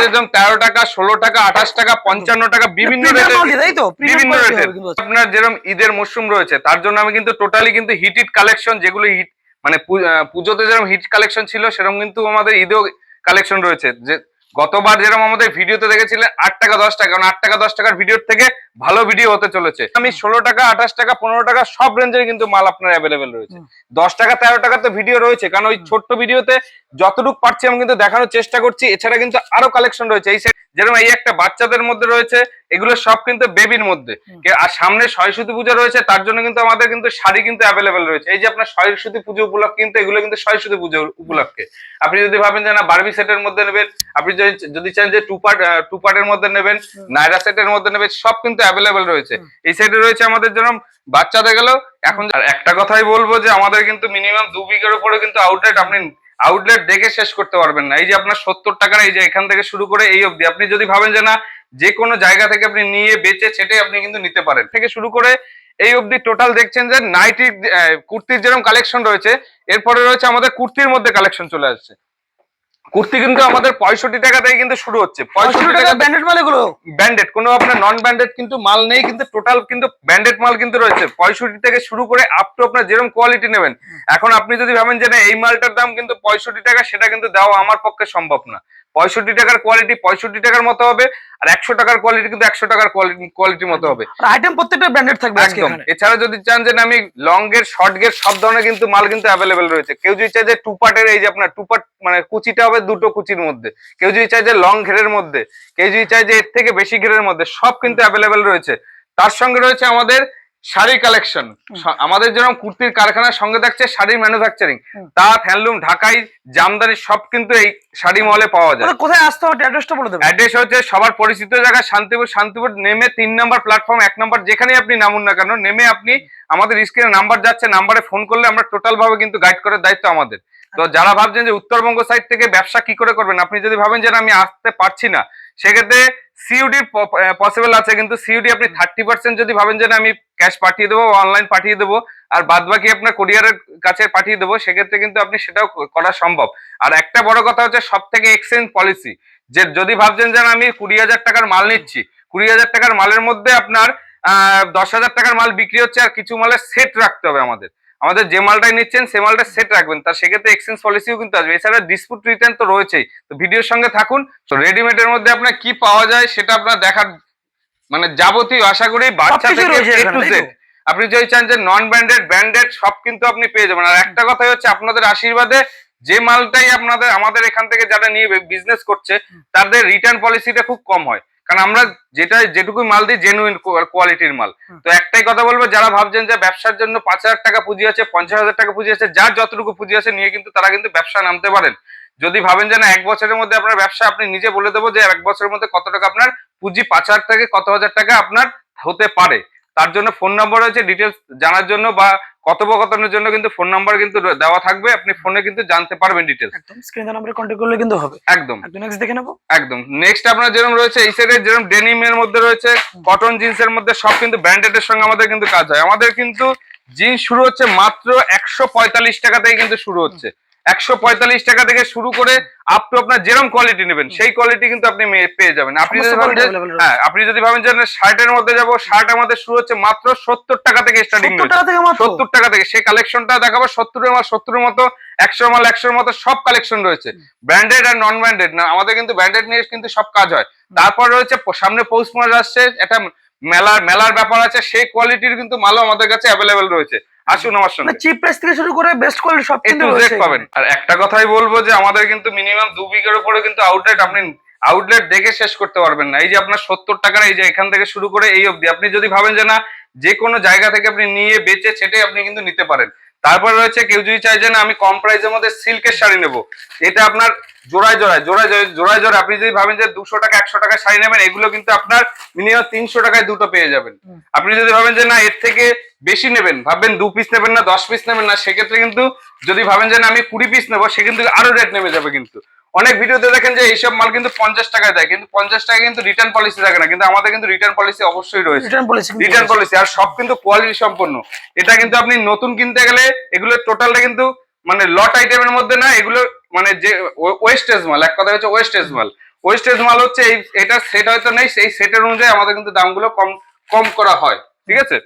আমাদের যেমন 13 টাকা, 16 টাকা, 28 টাকা, 55 টাকা বিভিন্ন রেটের। আপনার যেরকম ঈদের মরশুম রয়েছে তার জন্য আমি কিন্তু টোটালি কিন্তু হিট কালেকশন, যেগুলো হিট মানে পুজোতে যেরকম হিট কালেকশন ছিল সেরকম কিন্তু আমাদের ঈদেও কালেকশন রয়েছে। যে গতবার যেরকম আমাদের ভিডিওতে দেখেছিলেন 8 টাকা 10 টাকা, কারণ 8 টাকা 10 টাকার ভিডিওর থেকে ভালো ভিডিও হতে চলেছে। আমি 16 টাকা, 28 টাকা, 15 টাকা সব রেঞ্জের কিন্তু মাল আপনার অ্যাভেলেবেল রয়েছে। 10 টাকা 13 টাকা তো ভিডিও রয়েছে, কারণ ওই ছোট্ট ভিডিওতে যতটুকু পারছি আমি কিন্তু দেখানোর চেষ্টা করছি। এছাড়া কিন্তু আরো কালেকশন রয়েছে। এই যেরকম এই একটা বাচ্চাদের মধ্যে রয়েছে, এগুলো সব কিন্তু বেবির মধ্যে। আর সামনে সরস্বতী পুজো রয়েছে, তার জন্য কিন্তু আমাদের কিন্তু শাড়ি কিন্তু অ্যাভেলেবেল রয়েছে। এই যে আপনার সরস্বতী পুজো উপলক্ষে কিন্তু এগুলো কিন্তু সরস্বতী পুজো উপলক্ষে। আপনি যদি ভাবেন যে না বারবি সেটের মধ্যে নেবেন, আপনি যদি চান যে টু পার্টের মধ্যে নেবেন, নাইরা সেটের মধ্যে নেবেন, সব কিন্তু অ্যাভেলেবেল রয়েছে। এই সাইডে রয়েছে আমাদের যেরকম বাচ্চাদের গেলেও। এখন আর একটা কথাই বলবো যে আমাদের কিন্তু মিনিমাম 2 বিঘের উপরে কিন্তু আউটলেট দেখে শেষ করতে পারবেন না। এই যে আপনার 70 টাকার, এই যে এখান থেকে শুরু করে এই অবধি, আপনি যদি ভাবেন যে না যে কোনো জায়গা থেকে আপনি নিয়ে বেচে সেটাই আপনি কিন্তু নিতে পারেন, থেকে শুরু করে এই অবধি টোটাল দেখছেন যে নাইটি কুর্তির যেরকম কালেকশন রয়েছে, এরপরে রয়েছে আমাদের কুর্তির মধ্যে কালেকশন চলে আসছে। কুর্তি কিন্তু আমাদের 65 টাকা থেকে কিন্তু শুরু হচ্ছে। 65 টাকা ব্র্যান্ডেড মাল, এগুলো ব্র্যান্ডেড, কোনো আপনার নন ব্র্যান্ডেড কিন্তু মাল নেই, কিন্তু টোটাল কিন্তু ব্র্যান্ডেড মাল কিন্তু রয়েছে। 65 থেকে শুরু করে আপ টু আপনার যেরকম কোয়ালিটি নেবেন। এখন আপনি যদি ভাবেন যে না এই মালটার দাম কিন্তু 65 টাকা, সেটা কিন্তু দেওয়া আমার পক্ষে সম্ভব না। 65 টাকার কোয়ালিটি 65 টাকার মতো হবে, আর 100 টাকার কোয়ালিটি কিন্তু 100 টাকার কোয়ালিটির মতো হবে। আইটেম প্রত্যেকটা ব্র্যান্ডেড থাকবে একদম। এছাড়া যদি চান যে আমি লং গের, শর্ট গের সব ধরনের কিন্তু মাল কিন্তু অ্যাভেলেবেল রয়েছে। কেউ যদি চায় যে টু পার্টের, এই যে আপনার টু পার্ট মানে কুচিটা হবে দুটো কুচির মধ্যে, কেউ যদি চায় যে লং ঘেরের মধ্যে, কেউ যদি চায় যে এর থেকে বেশি ঘেরের মধ্যে, সব কিন্তু অ্যাভেলেবেল রয়েছে। তার সঙ্গে রয়েছে আমাদের শাড়ি কালেকশন। আমাদের যেরকম কুর্তির কারখানার সঙ্গে থাকছে শাড়ির ম্যানুফ্যাকচারিং, তাঁত, হ্যান্ডলুম, ঢাকাই, জামদানি সব কিন্তু এই শাড়ি মলে পাওয়া যায়। কোথায় আসতে হবে অ্যাড্রেসটা বলে দেবেন? অ্যাড্রেস হচ্ছে সবার পরিচিত জায়গা শান্তিপুর নেমে 3 নম্বর প্ল্যাটফর্ম 1 নম্বর, যেখানেই আপনি নামুন না কেন, নেমে আপনি আমাদের স্ক্রিনে নাম্বার যাচ্ছে, নাম্বারে ফোন করলে আমরা টোটাল ভাবে কিন্তু গাইড করার দায়িত্ব আমাদের। তো যারা ভাবছেন যে উত্তরবঙ্গ সাইড থেকে ব্যবসা কি করে করবেন, আপনি যদি ভাবেন যে আমি আসতে পারছি না, সেক্ষেত্রে সিইউডি পসিবল আছে, কিন্তু সিইউডি আপনি 30% যদি ভাবেন যে আমি ক্যাশ পাঠিয়ে দেবো, অনলাইন পাঠিয়ে দেবো, আর বাদ বাকি আপনার কুরিয়ারের কাছে পাঠিয়ে দেবো, সেক্ষেত্রে কিন্তু আপনি সেটাও করা সম্ভব। আর একটা বড় কথা হচ্ছে সব থেকে এক্সচেঞ্জ পলিসি, যে যদি ভাবছেন যে আমি 20,000 টাকার মাল নিচ্ছি, 20,000 টাকার মালের মধ্যে আপনার 10,000 টাকার মাল বিক্রি হচ্ছে, আর কিছু মালের সেট রাখতে হবে আমাদের যে মালটাই নিচ্ছেন সে মালটা সেট রাখবেন, তার সেক্ষেত্রে এক্সচেঞ্জ পলিসিও কিন্তু আসবে। এছাড়া ডিসপুট রিটার্ন তো রয়েছেই। তো ভিডিওর সঙ্গে থাকুন। তো রেডিমেডের মধ্যে আপনার কি পাওয়া যায় সেটা আপনার দেখার মানে যাবতীয় আশা করি বাচ্চা থেকে এ টু জেড, আপনি যদি চান যে নন ব্র্যান্ডেড সব কিন্তু আপনি পেয়ে যাবেন। আর একটা কথাই হচ্ছে আপনাদের আশীর্বাদে যে মালটাই আমাদের এখান থেকে যারা নিয়ে বিজনেস করছে তাদের রিটার্ন পলিসিটা খুব কম হয়, কারণ আমরা যেটুকু মাল দিই জেনুইন কোয়ালিটির মাল। তো একটাই কথা বলবো, যারা ভাবছেন যে ব্যবসার জন্য 5,000 টাকা পুঁজি আছে, 50,000 টাকা পুঁজি আছে, যার যতটুকু পুঁজি আছে নিয়ে কিন্তু তারা কিন্তু ব্যবসা নামতে পারেন। যদি ভাবেন যে না 1 বছরের মধ্যে আপনার ব্যবসা, আপনি নিজে বলে দেবো যে 1 বছরের মধ্যে কত টাকা আপনার পুঁজি 5,000 থেকে কত হাজার টাকা আপনার হতে পারে। তার জন্য ফোন নাম্বার রয়েছে, ডিটেলস জানার জন্য বা কথোপকথনের জন্য কিন্তু ফোন নাম্বার কিন্তু দেওয়া থাকবে, আপনি ফোনে কিন্তু জানতে পারবেন ডিটেলস। একদম স্ক্রিনে নম্বরে কন্টাক্ট করলে কিন্তু হবে। একদম নেক্সট দেখে নেব। একদম নেক্সট আপনার যেরকম রয়েছে এই সাইডে যেরকম ডেনিমের মধ্যে রয়েছে, কটন জিন্সের মধ্যে সব কিন্তু ব্র্যান্ডেড এর সঙ্গে আমাদের কিন্তু কাজ হয়। আমাদের কিন্তু জিন্স শুরু হচ্ছে মাত্র 145 টাকা থেকে কিন্তু শুরু হচ্ছে। 145 টাকা থেকে শুরু করে আপ টু আপনার যেরকম কোয়ালিটি নেবেন সেই কোয়ালিটি কিন্তু আপনি পেয়ে যাবেন। আপনি যদি ভাবেন যে হ্যাঁ, আপনি যদি ভাবেন যে শার্টের মধ্যে যাব, শার্ট আমাদের শুরু হচ্ছে মাত্র 70 টাকা থেকে স্টার্টিং। 70 টাকা থেকে সেই কালেকশনটা দেখাবো। 70 মাল 70 এর মতো, 100 মাল 100 এর মতো সব কালেকশন রয়েছে, ব্র্যান্ডেড আর নন ব্র্যান্ডেড না। আমাদের কিন্তু ব্র্যান্ডেড নিয়ে কিন্তু সব কাজ হয়। তারপর রয়েছে সামনে পৌষ মাস আসছে, এটা মেলার ব্যাপার আছে, সেই কোয়ালিটির কিন্তু মালও আমাদের কাছে অ্যাভেলেবেল রয়েছে। আসুন আমার সঙ্গে, চিপ প্রাইস থেকে শুরু করে বেস্ট কোয়ালিটি সব কিন্তু পাবেন। আর একটা কথাই বলবো যে আমাদের কিন্তু মিনিমাম 2 বিঘের উপরে কিন্তু আউটলেট দেখে শেষ করতে পারবেন না। এই যে আপনার 70 টাকার, এই যে এখান থেকে শুরু করে এই অবধি, আপনি যদি ভাবেন যে না যে কোনো জায়গা থেকে আপনি নিয়ে বেচে সেটাই আপনি কিন্তু নিতে পারেন। তারপর রয়েছে কেউ যদি চাই যে না আমি কম প্রাইসের মধ্যে সিল্কের শাড়ি নেবো, এটা আপনার জোড়ায় আপনি যদি ভাবেন যে 200 টাকা 100 টাকা শাড়ি নেবেন, এগুলো কিন্তু আপনার মিনিমাম 300 টাকায় দুটো পেয়ে যাবেন। আপনি যদি ভাবেন যে না এর থেকে বেশি নেবেন, ভাববেন 2 পিস নেবেন না 10 পিস নেবেন না, সেক্ষেত্রে কিন্তু যদি ভাবেন যে না আমি 20 পিস নেবো, সে কিন্তু আরো রেট নেমে যাবে। কিন্তু অনেক ভিডিওতে দেখেন যে এইসব মাল কিন্তু 50 টাকায় দেয়, কিন্তু 50 টাকা কিন্তু রিটার্ন পলিসি থাকে না, কিন্তু আমাদের কিন্তু রিটার্ন পলিসি অবশ্যই রয়েছে। রিটার্ন পলিসি আর সব কিন্তু কোয়ালিটি সম্পন্ন। এটা কিন্তু আপনি নতুন কিনতে গেলে এগুলো টোটালটা কিন্তু মানে লট আইটেমের মধ্যে না, এগুলো মানে যে ওয়েস্টেজ মাল, এক কথা হচ্ছে ওয়েস্টেজ মাল। ওয়েস্টেজ মাল হচ্ছে এই এটা সেট হয়তো নেই, সেই সেটের অনুযায়ী আমাদের কিন্তু দামগুলো কম কম করা হয়, ঠিক আছে।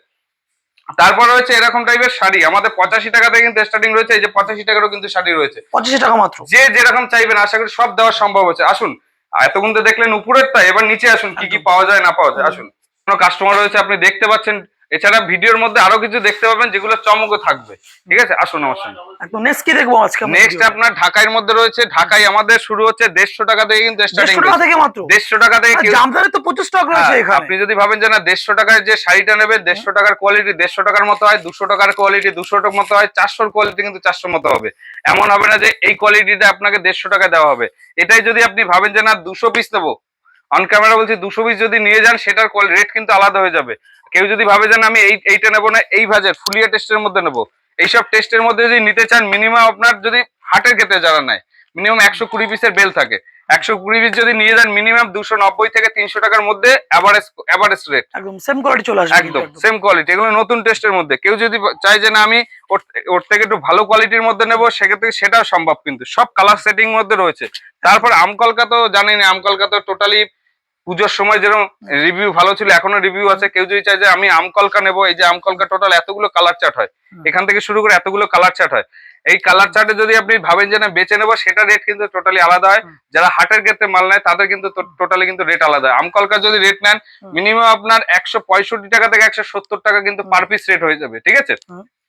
তারপর রয়েছে এরকম টাইপের শাড়ি, আমাদের 85 টাকা থেকে কিন্তু স্টার্টিং রয়েছে। এই যে 85 টাকারও কিন্তু শাড়ি রয়েছে, 85 টাকা মাত্র। যে যেরকম চাইবেন আশা করি সব দেওয়া সম্ভব হচ্ছে। আসুন, এতক্ষণ তো দেখলেন উপরেরটা, এবার নিচে আসুন কি কি পাওয়া যায় না পাওয়া যায়। আসুন, কোনো কাস্টমার রয়েছে আপনি দেখতে পাচ্ছেন, এছাড়া ভিডিওর মধ্যে আরো কিছু দেখতে পাবেন যেগুলো চমকও থাকবে, ঠিক আছে। আসুন আমার সঙ্গে একদম নেক্সট কি দেখবো আজকে? নেক্সট আপনার ঢাকাইয়ের মধ্যে রয়েছে। ঢাকাই আমাদের শুরু হচ্ছে 150 টাকা থেকে কিন্তু স্টার্টিং, 150 টাকা থেকে মাত্র 150 টাকা থেকে। জামদানি তো 50 টাকা রয়েছে এখানে। আপনি যদি ভাবেন যে না 150 টাকায় যে শাড়িটা নেবেন, 150 টাকার কোয়ালিটি 150 টাকার মতো হয়, 200 টাকার কোয়ালিটি 200 টাকার মতো হয়, 400 কোয়ালিটি কিন্তু 400 মতো হবে। এমন হবে না যে এই কোয়ালিটিটা আপনাকে 150 টাকা দেওয়া হবে। এটাই যদি আপনি ভাবেন যে না 200 পিস নেবো, অন ক্যামেরা বলছি 200 পিস যদি নিয়ে যান সেটার রেট কিন্তু আলাদা হয়ে যাবে। কেউ যদি ভাবে যে আমি এইটা নেবো না, এই ভাজের ফুলিয়া টেস্টের মধ্যে নেবো, এইসব টেস্টের মধ্যে যদি নিতে চান, মিনিমাম আপনার যদি হাটের ক্ষেত্রে যারা নেয় মিনিমাম 120 পিসের বেল থাকে, 120 পিস যদি নিয়ে যান মিনিমাম 290 থেকে 300 টাকার মধ্যে এভারেজ রেট। একদম সেম কোয়ালিটি চলে আসবে, একদম সেম কোয়ালিটি, এগুলো নতুন টেস্টের মধ্যে। কেউ যদি চায় যে না আমি ওর থেকে একটু ভালো কোয়ালিটির মধ্যে নেবো, সেক্ষেত্রে সেটাও সম্ভব, কিন্তু সব কালার সেটিং মধ্যে রয়েছে। তারপর আমকলকা তো জানেন, আমকলকা তো টোটালি পুজোর সময় যেরকম রিভিউ ভালো ছিল, এখনো রিভিউ আছে। কেউ যদি চায় যে আমি আমকলকা নেবো, এই যে আমকলকা টোটাল এতগুলো কালার চার্ট হয়, এখান থেকে শুরু করে এতগুলো কালার চার্ট হয়। এই কালার চার্টে যদি আপনি ভাবেন যে না বেচে নেবো, সেটা রেট কিন্তু টোটালি আলাদা হয়। যারা হাটের ক্ষেত্রে মাল নেয় তাদের কিন্তু টোটালি কিন্তু রেট আলাদা। আমকলকা যদি রেট নেন মিনিমাম আপনার 165 টাকা থেকে 170 টাকা কিন্তু পার পিস রেট হয়ে যাবে, ঠিক আছে।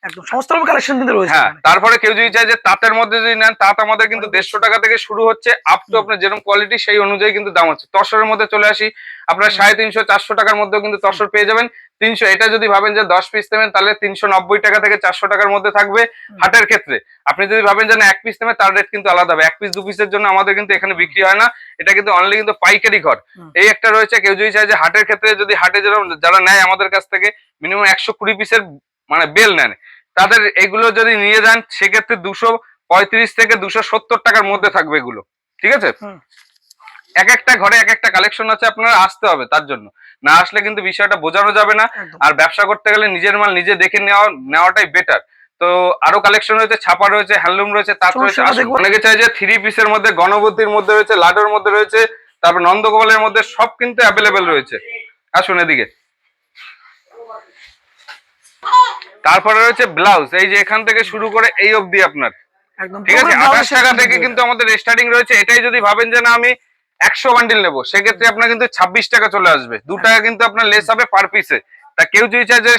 একদম সমস্ত রকম কালেকশন কিন্তু রয়েছে। হ্যাঁ, তারপরে কেউ যদি চায় যে তাঁতের মধ্যে যদি নেন, তাঁত আমাদের কিন্তু 150 টাকা থেকে শুরু হচ্ছে, আপ টু আপনার যেরকম কোয়ালিটি সেই অনুযায়ী কিন্তু দাম হচ্ছে। তসরের মধ্যে চলে আসি, আপনার 350 400 টাকার মধ্যেও কিন্তু তসর পেয়ে যাবেন। 300, এটা যদি ভাবেন যে 10 পিস নেবেন তাহলে 390 টাকা থেকে 400 টাকার মধ্যে থাকবে হাটের ক্ষেত্রে। আপনি যদি ভাবেন যে না 1 পিস নেবেন, তার রেট কিন্তু আলাদা হবে। 1 পিস 2 পিসের জন্য আমাদের কিন্তু এখানে বিক্রি হয় না, এটা কিন্তু অনলি কিন্তু পাইকারি ঘর। এই একটা রয়েছে। কেউ যদি চায় যে হাটের ক্ষেত্রে, যদি হাটে যারা নেয় আমাদের কাছ থেকে মিনিমাম 120 পিসের মানে বেল নেন, তাদের এগুলো যদি নিয়ে যান সেক্ষেত্রে 235 থেকে 270 টাকার মধ্যে থাকবে এগুলো, ঠিক আছে। এক একটা ঘরে এক একটা কালেকশন আছে, আপনারা আসতে হবে। তার জন্য না আসলে কিন্তু বিষয়টা বোঝানো যাবে না। আর ব্যবসা করতে গেলে নিজের মাল নিজে দেখে নেওয়াটাই বেটার। তো আরো কালেকশন রয়েছে, ছাপা রয়েছে, হ্যান্ডলুম রয়েছে, তার রয়েছে। অনেকে চাই যে 3 পিসের মধ্যে, গণপতির মধ্যে রয়েছে, লাডুর মধ্যে রয়েছে, তারপর নন্দগোপালের মধ্যে, সব কিন্তু অ্যাভেলেবেল রয়েছে। আসুন এদিকে। তারপরে রয়েছে ব্লাউজ, এই যে এখান থেকে শুরু করে এই অবধি আপনার, ঠিক আছে। 28 টাকা থেকে কিন্তু আমাদের স্টার্টিং রয়েছে। এটাই যদি ভাবেন যে না আমি 100 বান্ডিল নেবো, সেক্ষেত্রে আপনার কিন্তু 26 টাকা চলে আসবে। 2 টাকা কিন্তু আপনার লেস হবে পার পিসে। তা কেউ যদি চায় যে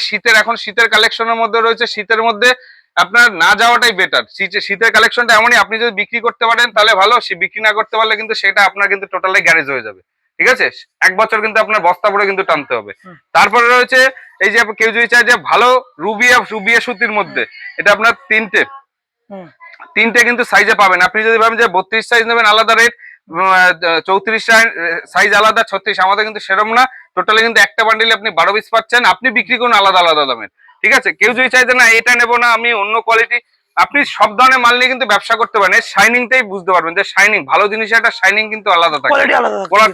এখন শীতের কালেকশনের মধ্যে রয়েছে, শীতের মধ্যে আপনার না যাওয়াটাই বেটার। শীতের কালেকশনটা এমনই, আপনি যদি বিক্রি করতে পারেন তাহলে ভালো, বিক্রি না করতে পারলে কিন্তু সেটা আপনার কিন্তু টোটালি গ্যারেজ হয়ে যাবে, ঠিক আছে। 1 বছর কিন্তু আপনার বস্তা পরে কিন্তু টানতে হবে। তারপরে রয়েছে এই যে কেউ যদি চায় যে ভালো রুবিয়া সুতির মধ্যে, এটা আপনার তিনটে কিন্তু সাইজে পাবেন। আপনি যদি ভাবেন যে 32 সাইজ নেবেন আলাদা রেট, 34 সাইজ আলাদা, 36, আমাদের কিন্তু সেরকম না। টোটালি কিন্তু একটা বান্ডিলে আপনি 12 পিস পাচ্ছেন, আপনি বিক্রি করুন আলাদা আলাদা দামের, ঠিক আছে। কেউ যদি চাইছে না এটা নেবো না আমি অন্য কোয়ালিটি, আপনি সব ধরনের মাল নিয়ে কিন্তু ব্যবসা করতে পারেন। এর শাইনিংটাই বুঝতে পারবেন যে শাইনিং, ভালো জিনিসের একটা শাইনিং কিন্তু আলাদা থাকে,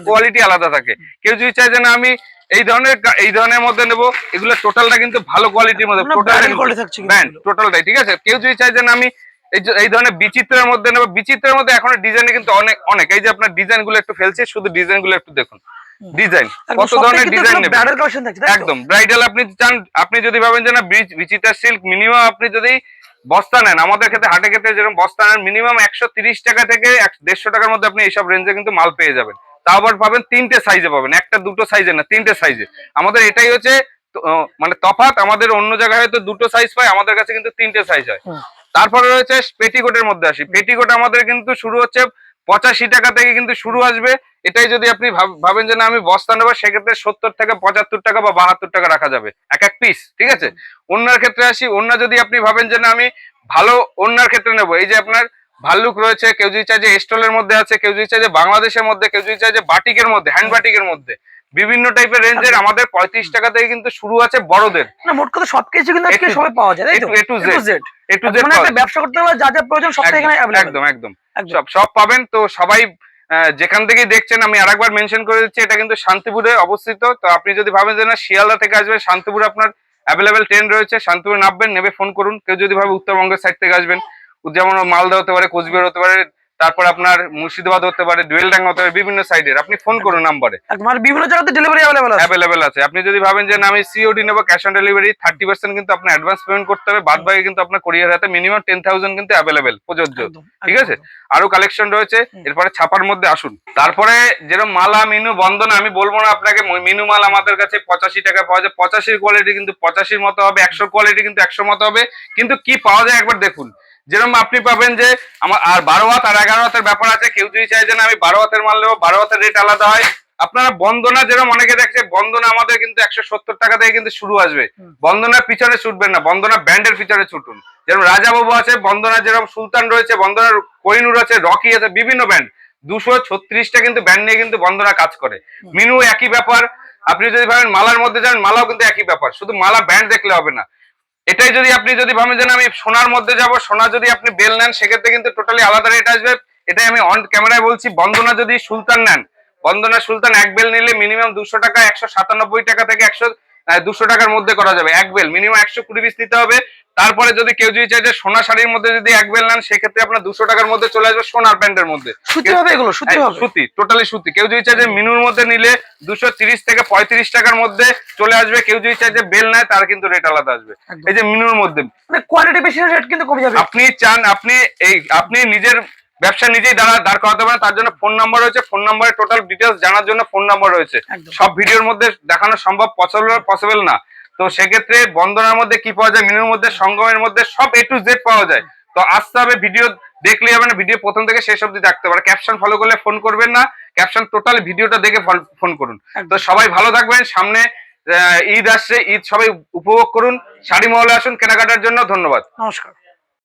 কোয়ালিটি আলাদা থাকে। কেউ যদি চায় যে না আমি এই ধরনের মধ্যে নেবো, এগুলো টোটালটা কিন্তু ভালো কোয়ালিটির মধ্যে, টোটালটাই, ঠিক আছে। কেউ যদি চায় যে না আমি এই ধরনের বিচিত্রের মধ্যে নেবো, বিচিত্রের মধ্যে এখন ডিজাইন কিন্তু অনেক। এই যে আপনার ডিজাইন গুলো একটু ফেলছে, শুধু ডিজাইন গুলো একটু দেখুন, ডিজাইন কত ধরনের ডিজাইন নেবেন। একদম ব্রাইডাল আপনি চান, আপনি যদি ভাবেন যে না বিচিত্রা সিল্ক, মিনিমাম আপনি যদি বস্তা নেন, আমাদের ক্ষেত্রে হাটের ক্ষেত্রে যেরকম বস্তা নেন মিনিমাম 130 টাকা থেকে 150 টাকার মধ্যে আপনি এইসব রেঞ্জে কিন্তু মাল পেয়ে যাবেন। তাও আবার পাবেন 3টে সাইজে পাবেন, একটা দুটো সাইজে না, 3টে সাইজে। আমাদের এটাই হচ্ছে মানে তফাৎ, আমাদের অন্য জায়গায় হয়তো 2টো সাইজ পায়, আমাদের কাছে কিন্তু 3টে সাইজ হয়। তারপরে রয়েছে পেটিকোটের মধ্যে আসি। পেটিকোট আমাদের কিন্তু শুরু হচ্ছে 85 টাকা থেকে কিন্তু শুরু আসবে। এটাই যদি আপনি ভাবেন যে না আমি বস্তা নেবো, সেক্ষেত্রে 70 থেকে 75 টাকা বা 72 টাকা রাখা যাবে এক এক পিস, ঠিক আছে। ওড়নার ক্ষেত্রে আসি। ওড়না যদি আপনি ভাবেন যে না আমি ভালো ওড়নার ক্ষেত্রে নেবো, এই যে আপনার ভাল্লুক রয়েছে, কেউ যদি চায় যে স্টলের মধ্যে আছে, কেউ যদি চায় যে বাংলাদেশের মধ্যে, কেউ যদি চায় যে বাটিকের মধ্যে, হ্যান্ড বাটিকের মধ্যে, বিভিন্ন টাইপের রেঞ্জের আমাদের 35 টাকা থেকে কিন্তু শুরু আছে বড়দের। না মোট কথা সবকিছু কিন্তু আজকে সবাই পাওয়া যায়, তাই তো? এ টু জেড মানে একটা ব্যবসা করতে হলে যা যা প্রয়োজন সব এখানে अवेलेबल। একদম সব পাবেন। তো সবাই যেখান থেকে দেখছেন, আমি আরেকবার মেনশন করে দিচ্ছি, এটা কিন্তু শান্তিপুরে অবস্থিত। তো আপনি যদি ভাবেন যে না শিয়ালদা থেকে আসবেন, শান্তিপুরে আপনার অ্যাভেলেবেল ট্রেন রয়েছে, শান্তিপুরে নামবেন, নেমে ফোন করুন। কেউ যদি ভাবে উত্তরবঙ্গের সাইড থেকে আসবেন, যেমন মালদা হতে পারে, কোচবিহার হতে পারে, তারপর আপনার মুর্শিদাবাদ হতে পারে, ডুয়েলডাঙ্গা হতে পারে, বিভিন্ন সাইডের। আপনি ফোন করুন নাম্বারে, একদম। আর বিভিন্ন জায়গাতে ডেলিভারি অ্যাভেলেবেল আছে। আপনি যদি ভাবেন যে না আমি সিওডি নেবো, ক্যাশ অন ডেলিভারি 30% কিন্তু আপনার অ্যাডভান্স পেমেন্ট করতে হবে, বাদ বাকি কিন্তু আপনার কোরিয়ার হাতে মিনিমাম 10,000 কিন্তু অ্যাভেলেবেল প্রযোজ্য। ঠিক আছে, আরো কালেকশন রয়েছে। এরপরে ছাপার মধ্যে আসুন। তারপরে যেরকম মালা, মিনু, বন্দনা, আমি বলবো না আপনাকে মিনু মাল আমাদের কাছে 85 টাকা পাওয়া যায়। 85 কোয়ালিটি কিন্তু 85 মতো হবে, 100 কোয়ালিটি কিন্তু 100 মতো হবে। কিন্তু কি পাওয়া যায় একবার দেখুন। যেরকম আপনি পাবেন যে আমার আর 12 হাত আর 11 হাতের ব্যাপার আছে। কেউ যদি চাই যে না আমি 12 হাতের মাল নেবো, 12 হাতের রেট আলাদা হয়। আপনারা বন্দনা যেরকম অনেকে দেখছে, বন্দনা আমাদের কিন্তু 170 টাকা থেকে কিন্তু শুরু আসবে। বন্দনার পিছনে ছুটবেন না, বন্দনা ব্র্যান্ডের পিছনে ছুটুন। যেরকম রাজাবাবু আছে, বন্দনা যেরকম সুলতান রয়েছে, বন্দনার কোহিনুর আছে, রকি আছে, বিভিন্ন ব্র্যান্ড 236টা কিন্তু ব্র্যান্ড নিয়ে কিন্তু বন্দনা কাজ করে। মিনু একই ব্যাপার। আপনি যদি ভাবেন মালার মধ্যে যান, মালাও কিন্তু একই ব্যাপার, শুধু মালা ব্র্যান্ড দেখলে হবে না। এটাই যদি আপনি যদি ভাবেন যে আমি সোনার মধ্যে যাব, সোনা যদি আপনি বেল নেন সেক্ষেত্রে কিন্তু টোটালি আলাদা রেট আসবে। এটাই আমি অন ক্যামেরায় বলছি। বন্দনা যদি সুলতান নেন, বন্দনা সুলতান এক বেল নিলে মিনিমাম 200 টাকা, 197 টাকা থেকে 200 টাকার মধ্যে করা যাবে। এক বেল মিনিমাম 120 পিস নিতে হবে। তারপরে যদি কেউ যদি চাই যে সোনা শাড়ির মধ্যে যদি এক বেল নেন, সেক্ষেত্রে আপনার 200 টাকার মধ্যে চলে আসবে সোনার প্যান্টের মধ্যে। সুতি হবে এগুলো, সুতি হবে, সুতি, টোটালি সুতি। কেউ যদি চাই যে মিনুর মধ্যে নিলে 230 থেকে 35 টাকার মধ্যে চলে আসবে। কেউ যদি চাই যে বেল নেয়, তার কিন্তু রেট আলাদা আসবে। এই যে মিনুর মধ্যে মানে কোয়ালিটি বেশি, রেট কিন্তু কমে যাবে। আপনি চান আপনি নিজের ব্যবসা নিজেই দাঁড় করাতে পারেন, তার জন্য ফোন নাম্বার রয়েছে। ফোন নাম্বারে টোটাল ডিটেলস জানার জন্য ফোন নাম্বার রয়েছে। সব ভিডিওর মধ্যে দেখানো সম্ভব পসিবল না। তো সেক্ষেত্রে বন্দনার মধ্যে কি পাওয়া যায়, মিনুর মধ্যে, সঙ্গমের মধ্যে সব A to Z পাওয়া যায়। তো আসতে হবে, ভিডিও দেখলে হবে না, ভিডিও প্রথম থেকে শেষ অবধি দেখতে পারে। ক্যাপশন ফলো করলে ফোন করবেন না, ক্যাপশন টোটাল ভিডিওটা দেখে ফোন করুন। তো সবাই ভালো থাকবেন। সামনে ঈদ আসছে, ঈদ সবাই উপভোগ করুন। শাড়ি মহলে আসুন কেনাকাটার জন্য। ধন্যবাদ, নমস্কার।